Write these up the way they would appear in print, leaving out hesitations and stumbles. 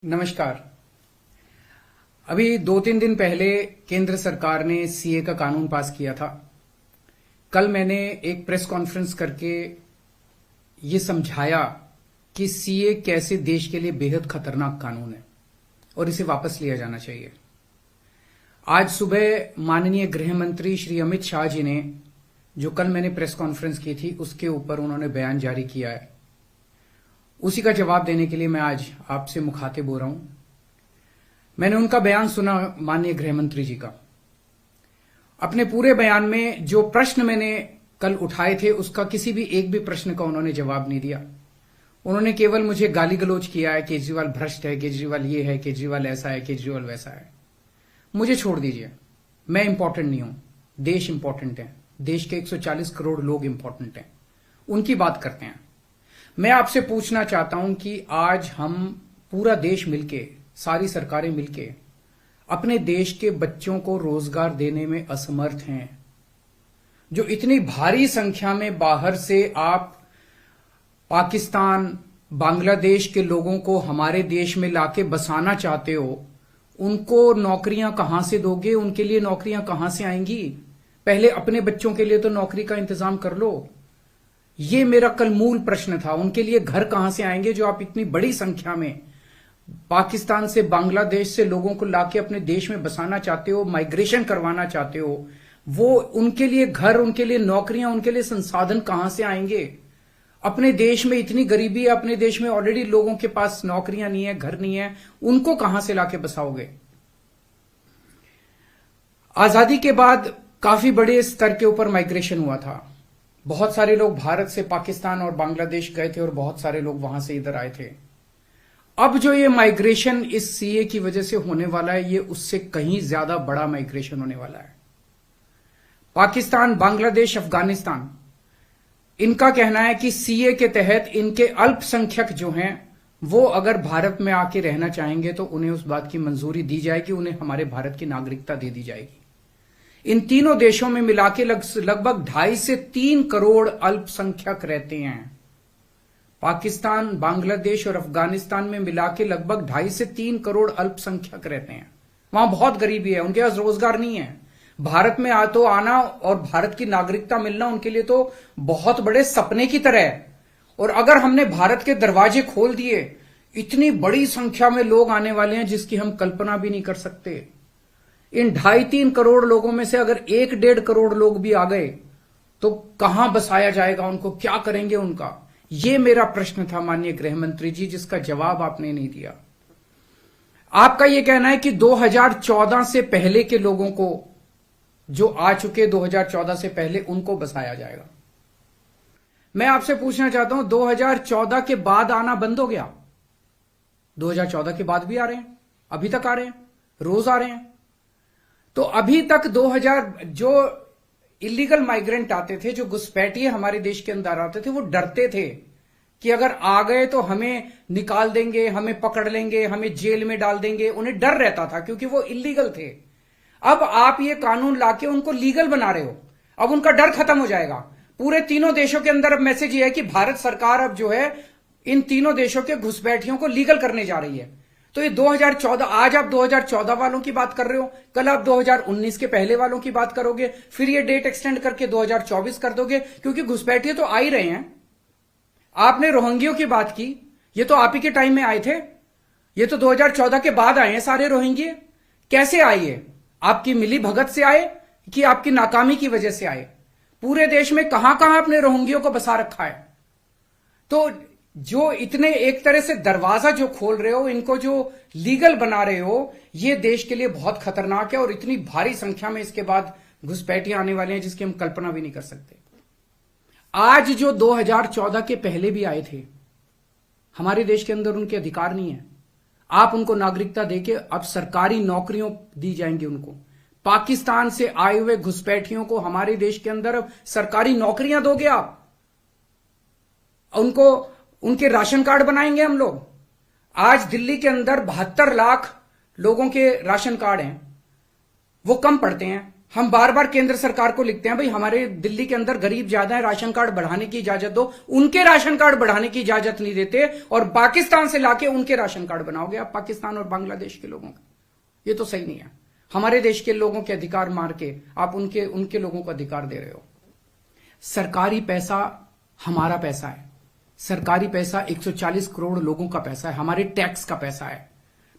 नमस्कार। अभी 2-3 दिन पहले केंद्र सरकार ने सीए का कानून पास किया था। कल मैंने एक प्रेस कॉन्फ्रेंस करके ये समझाया कि सीए कैसे देश के लिए बेहद खतरनाक कानून है और इसे वापस लिया जाना चाहिए। आज सुबह माननीय गृह मंत्री श्री अमित शाह जी ने, जो कल मैंने प्रेस कॉन्फ्रेंस की थी उसके ऊपर उन्होंने बयान जारी किया है, उसी का जवाब देने के लिए मैं आज आपसे मुखातिब हो रहा हूं। मैंने उनका बयान सुना, माननीय गृह मंत्री जी का। अपने पूरे बयान में जो प्रश्न मैंने कल उठाए थे उसका किसी भी एक भी प्रश्न का उन्होंने जवाब नहीं दिया। उन्होंने केवल मुझे गाली गलौज किया है, केजरीवाल भ्रष्ट है, केजरीवाल ये है, केजरीवाल ऐसा है, केजरीवाल वैसा है। मुझे छोड़ दीजिए, मैं इंपॉर्टेंट नहीं हूं, देश इंपॉर्टेंट है। देश के 140 करोड़ लोग इंपॉर्टेंट हैं, उनकी बात करते हैं। मैं आपसे पूछना चाहता हूं कि आज हम पूरा देश मिलके, सारी सरकारें मिलके अपने देश के बच्चों को रोजगार देने में असमर्थ हैं। जो इतनी भारी संख्या में बाहर से आप पाकिस्तान, बांग्लादेश के लोगों को हमारे देश में लाके बसाना चाहते हो, उनको नौकरियां कहां से दोगे? उनके लिए नौकरियां कहां से आएंगी? पहले अपने बच्चों के लिए तो नौकरी का इंतजाम कर लो। ये मेरा कल मूल प्रश्न था। उनके लिए घर कहां से आएंगे जो आप इतनी बड़ी संख्या में पाकिस्तान से, बांग्लादेश से लोगों को लाके अपने देश में बसाना चाहते हो, माइग्रेशन करवाना चाहते हो? वो उनके लिए घर, उनके लिए नौकरियां, उनके लिए संसाधन कहां से आएंगे? अपने देश में इतनी गरीबी है, अपने देश में ऑलरेडी लोगों के पास नौकरियां नहीं है, घर नहीं है, उनको कहां से लाके बसाओगे? आजादी के बाद काफी बड़े स्तर के ऊपर माइग्रेशन हुआ था। बहुत सारे लोग भारत से पाकिस्तान और बांग्लादेश गए थे और बहुत सारे लोग वहां से इधर आए थे। अब जो ये माइग्रेशन इस सीए की वजह से होने वाला है, ये उससे कहीं ज्यादा बड़ा माइग्रेशन होने वाला है। पाकिस्तान, बांग्लादेश, अफगानिस्तान, इनका कहना है कि सीए के तहत इनके अल्पसंख्यक जो हैं वो अगर भारत में आके रहना चाहेंगे तो उन्हें उस बात की मंजूरी दी जाएगी, उन्हें हमारे भारत की नागरिकता दे दी जाएगी। इन तीनों देशों में मिलाके लगभग 2.5 से 3 करोड़ अल्पसंख्यक रहते हैं। पाकिस्तान, बांग्लादेश और अफगानिस्तान में मिलाके लगभग 2.5 से 3 करोड़ अल्पसंख्यक रहते हैं। वहां बहुत गरीबी है, उनके पास रोजगार नहीं है। भारत में आना और भारत की नागरिकता मिलना उनके लिए तो बहुत बड़े सपने की तरह है। और अगर हमने भारत के दरवाजे खोल दिए, इतनी बड़ी संख्या में लोग आने वाले हैं जिसकी हम कल्पना भी नहीं कर सकते। इन 2.5-3 करोड़ लोगों में से अगर 1-1.5 करोड़ लोग भी आ गए तो कहां बसाया जाएगा उनको? क्या करेंगे उनका? यह मेरा प्रश्न था माननीय गृह मंत्री जी, जिसका जवाब आपने नहीं दिया। आपका यह कहना है कि 2014 से पहले के लोगों को, जो आ चुके 2014 से पहले, उनको बसाया जाएगा। मैं आपसे पूछना चाहता हूं, 2014 के बाद आना बंद हो गया? 2014 के बाद भी आ रहे हैं, अभी तक आ रहे हैं, रोज आ रहे हैं। तो अभी तक 2000 जो इलीगल माइग्रेंट आते थे, जो घुसपैठिए हमारे देश के अंदर आते थे, वो डरते थे कि अगर आ गए तो हमें निकाल देंगे, हमें पकड़ लेंगे, हमें जेल में डाल देंगे। उन्हें डर रहता था क्योंकि वो इलीगल थे। अब आप ये कानून लाके उनको लीगल बना रहे हो, अब उनका डर खत्म हो जाएगा। पूरे तीनों देशों के अंदर अब मैसेज ये है कि भारत सरकार अब जो है इन तीनों देशों के घुसपैठियों को लीगल करने जा रही है। तो ये 2014, आज आप 2014 वालों की बात कर रहे हो, कल आप 2019 के पहले वालों की बात करोगे, फिर ये डेट एक्सटेंड करके 2024 कर दोगे, क्योंकि घुसपैठिए तो आ ही रहे हैं। आपने रोहिंग्यों की बात की, ये तो आप ही के टाइम में आए थे, ये तो 2014 के बाद आए हैं सारे रोहिंग्ये। कैसे आए ये? आपकी मिली भगत से आए कि आपकी नाकामी की वजह से आए? पूरे देश में कहां कहां आपने रोहिंग्यों को बसा रखा है? तो जो इतने एक तरह से दरवाजा जो खोल रहे हो, इनको जो लीगल बना रहे हो, ये देश के लिए बहुत खतरनाक है। और इतनी भारी संख्या में इसके बाद घुसपैठिए आने वाले हैं जिसकी हम कल्पना भी नहीं कर सकते। आज जो 2014 के पहले भी आए थे, हमारे देश के अंदर उनके अधिकार नहीं है। आप उनको नागरिकता देके अब सरकारी नौकरियों दी जाएंगी उनको। पाकिस्तान से आए हुए घुसपैठियों को हमारे देश के अंदर अब सरकारी नौकरियां दोगे आप, उनको उनके राशन कार्ड बनाएंगे हम लोग। आज दिल्ली के अंदर 72 लाख लोगों के राशन कार्ड हैं, वो कम पड़ते हैं। हम बार बार केंद्र सरकार को लिखते हैं, भाई हमारे दिल्ली के अंदर गरीब ज्यादा है, राशन कार्ड बढ़ाने की इजाजत दो। उनके राशन कार्ड बढ़ाने की इजाजत नहीं देते और पाकिस्तान से लाके उनके राशन कार्ड बनाओगे आप, पाकिस्तान और बांग्लादेश के लोगों का। ये तो सही नहीं है। हमारे देश के लोगों के अधिकार मार के आप उनके लोगों को अधिकार दे रहे हो। सरकारी पैसा हमारा पैसा है। सरकारी पैसा 140 करोड़ लोगों का पैसा है, हमारे टैक्स का पैसा है।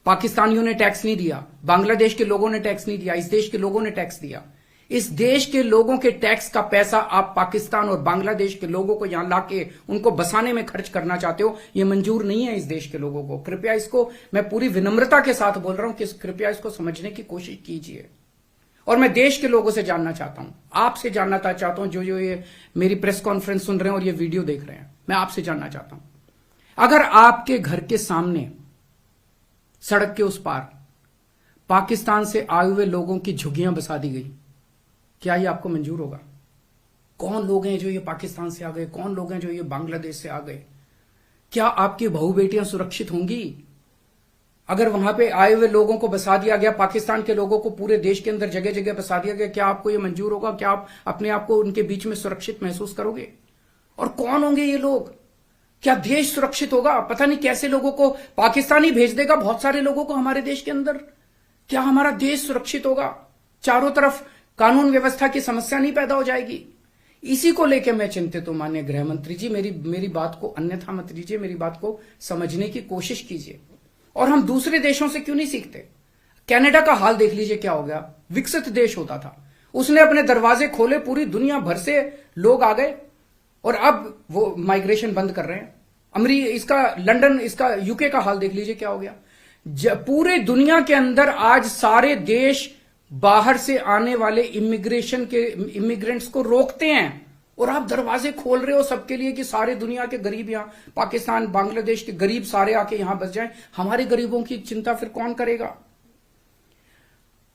पाकिस्तानियों ने टैक्स नहीं दिया, बांग्लादेश के लोगों ने टैक्स नहीं दिया, इस देश के लोगों ने टैक्स दिया। इस देश के लोगों के टैक्स का पैसा आप पाकिस्तान और बांग्लादेश के लोगों को यहां लाके उनको बसाने में खर्च करना चाहते हो। यह मंजूर नहीं है इस देश के लोगों को। कृपया इसको, मैं पूरी विनम्रता के साथ बोल रहा हूं कि कृपया इसको समझने की कोशिश कीजिए। और मैं देश के लोगों से जानना चाहता हूं, आपसे जानना चाहता हूं, जो ये मेरी प्रेस कॉन्फ्रेंस सुन रहे हैं और ये वीडियो देख रहे हैं, मैं आपसे जानना चाहता हूं, अगर आपके घर के सामने सड़क के उस पार पाकिस्तान से आए हुए लोगों की झुग्गियां बसा दी गई, क्या ये आपको मंजूर होगा? कौन लोग हैं जो ये पाकिस्तान से आ गए? कौन लोग हैं जो ये बांग्लादेश से आ गए? क्या आपकी बहू बेटियां सुरक्षित होंगी? अगर वहां पे आए हुए लोगों को बसा दिया गया, पाकिस्तान के लोगों को पूरे देश के अंदर जगह जगह बसा दिया गया, क्या आपको ये मंजूर होगा? क्या आप अपने आप को उनके बीच में सुरक्षित महसूस करोगे? और कौन होंगे ये लोग? क्या देश सुरक्षित होगा? पता नहीं कैसे लोगों को पाकिस्तान ही भेज देगा, बहुत सारे लोगों को हमारे देश के अंदर। क्या हमारा देश सुरक्षित होगा? चारों तरफ कानून व्यवस्था की समस्या नहीं पैदा हो जाएगी? इसी को लेकर मैं चिंतित हूं माननीय गृह मंत्री जी। मेरी बात को अन्यथा मत लीजिए, मेरी बात को समझने की कोशिश कीजिए। और हम दूसरे देशों से क्यों नहीं सीखते? कनाडा का हाल देख लीजिए, क्या हो गया। विकसित देश होता था, उसने अपने दरवाजे खोले, पूरी दुनिया भर से लोग आ गए और अब वो माइग्रेशन बंद कर रहे हैं। इसका लंदन, इसका यूके का हाल देख लीजिए, क्या हो गया। पूरे दुनिया के अंदर आज सारे देश बाहर से आने वाले इमिग्रेंट्स को रोकते हैं और आप दरवाजे खोल रहे हो सबके लिए कि सारे दुनिया के गरीब यहां, पाकिस्तान बांग्लादेश के गरीब सारे आके यहां बस जाएं। हमारे गरीबों की चिंता फिर कौन करेगा?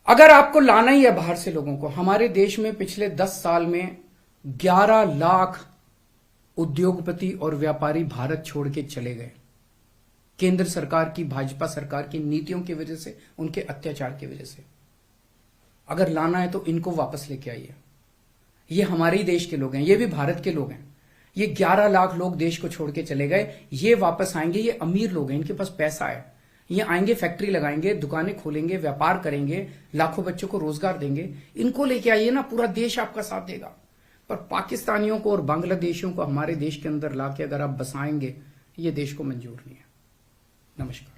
अगर आपको लाना ही है बाहर से लोगों को, हमारे देश में पिछले 10 साल में 11 लाख उद्योगपति और व्यापारी भारत छोड़ के चले गए। केंद्र सरकार की, भाजपा सरकार की नीतियों की वजह से, उनके अत्याचार की वजह से। अगर लाना है तो इनको वापस लेके आइए। ये हमारे ही देश के लोग हैं, ये भी भारत के लोग हैं। ये 11 लाख लोग देश को छोड़ के चले गए, ये वापस आएंगे। ये अमीर लोग हैं, इनके पास पैसा है। ये आएंगे, फैक्ट्री लगाएंगे, दुकानें खोलेंगे, व्यापार करेंगे, लाखों बच्चों को रोजगार देंगे। इनको लेके आइए ना, पूरा देश आपका साथ देगा। पर पाकिस्तानियों को और बांग्लादेशियों को हमारे देश के अंदर लाके अगर आप बसाएंगे, ये देश को मंजूर नहीं है। नमस्कार।